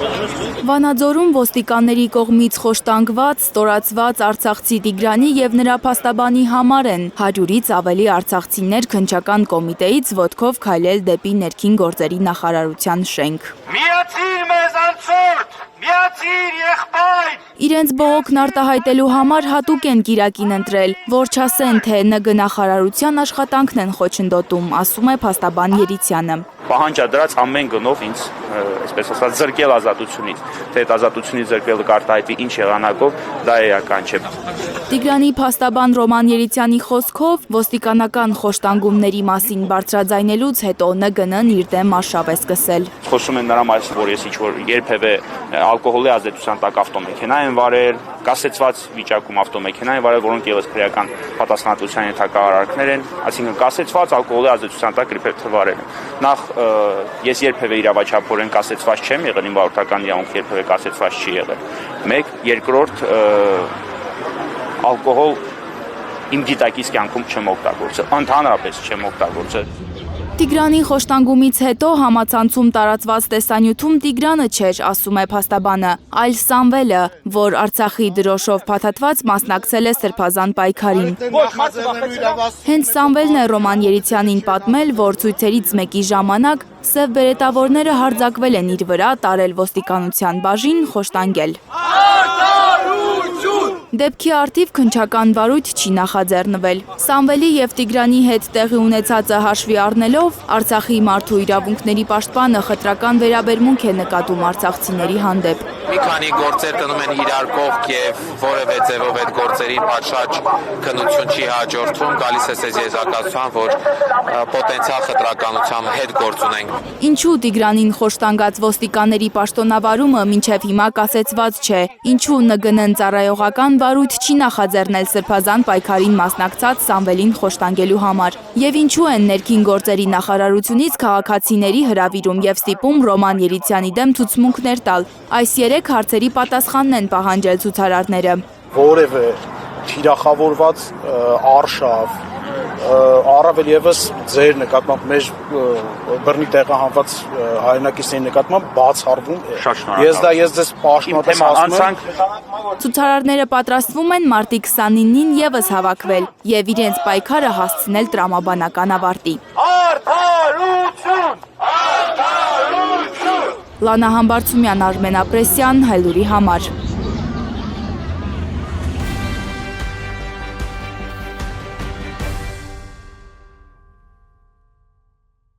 Վանաձորում ոստիկանների կողմից խոշտանգված, ստորացված արցախցի Տիգրանի և նրա փաստաբանի համար են 100-ից ավելի արցախցիներ քննչական կոմիտեից ոտքով քայլել դեպի ներքին գործերի նախարարության շենք։ Միացիր մեզ անցորդ, միացիր եղբայր։ Իրենց բողոքն արտահայտելու համար հատուկ են Կիրակին ընտրել, որ չասեն, թե ՆԳ նախարարության աշխատանքն են խոչընդոտում, ասում է փաստաբան Երիցյանը։ Պահանջադրած ամեն գնով ինձ, այսպես ասած, զրկել ազատությունից, թե այդ ազատությունից զրկելը կարտահայտվի ինչ եղանակով, դա էական չէ։ Տիգրանի փաստաբան Ռոման Երիցյանի խոսքով ոստիկանական խոշտանգումների մասին բարձրաձայնելուց հետո ՆԳՆ-ն իր դեմ արշավ է սկսել։ Խոսում են նրա մասին, որ ես ինչ-որ երբևէ ալկոհոլի ազդեցության տակ ավտոմեքենա են վարել, կասեցված վիճակում ավտոմեքենա են վարել, որոնք ևս քրեական պատասխանատվության ենթակա արարքներ են, այսինքն կասեցված ալկոհոլի ազդեցության տակ երբևէ վարել են։ Նախ ես երբևէ իրավաչափորեն կասեցված չեմ եղել, իմ վարորդական իրավունք երբևէ կասեցված չի եղել։ Մեկ, երկրորդ, ալկոհոլ իմ դիտակից կյանքում չեմ օգտագործել, ընդհանրապես չեմ օգտագործել։ Տիգրանի խոշտանգումից հետո համացանցում տարածված տեսանյութում Տիգրանը չէր, ասում է փաստաբանը, այլ Սամվելը, որ Արցախի դրոշով փաթաթված մասնակցել է սրբազան պայքարին։ Հենց Սամվելն է Ռոման Երիցյանին պատմել, որ ցույցերից մեկի ժամանակ սև բերետավորները հարձակվել են իր վրա, տարել ոստիկանության բաժին, խոշտանգել։ Դեպքի առթիվ քննչական վարույթ չի նախաձեռնվել։ Սամվելի և Տիգրանի հետ տեղի ունեցածը հաշվի առնելով, Արցախի մարդու իրավունքների պաշտպանը խտրական վերաբերմունք է նկատում արցախցիների հանդեպ։ Մի քանի գործեր գնում են իրար կողք և որևէ ձևով այդ գործերին պատշաճ քննություն չի հաջորդվում, գալիս է այս եզրակացության, որ պոտենցիալ խտրականությամբ հետ գործ ունենք։ Ինչու Տիգրանին խոշտանգած ոստիկանների պաշտոնավարումը մինչև հիմա կասեցված չէ, ինչու ՆԳՆ-ն ծառայողական վարույթ չի նախաձեռնել սրբազան պայքարին մասնակցած Սամվելին խոշտանգելու համար, և ինչու են ներքին գործերի նախարարությունից քաղաքացիների հրավիրում և ստիպում Ռոման Երիցյանի դեմ ցուցմունքներ տալ։ Այս երեք հարցերի պատասխանն են պահանջել ցուցարարները։ Որևէ թիրախավորված արշավ, առավել ևս ձեր նկատմամբ մեր բռնի տեղահանված հայրենակիցների նկատմամբ բացառվում է։ Ես ձեզ պաշտոնապես ասում եմ։ Ցուցարարները պատրաստվում են մարտի 29-ին ևս հավաքվել և իրենց պայքարը հասցնել տրամաբանական ավարտի։ Լանա Համբարձումյան, Արմեն Ապրեսյան, Հայլուրի համար։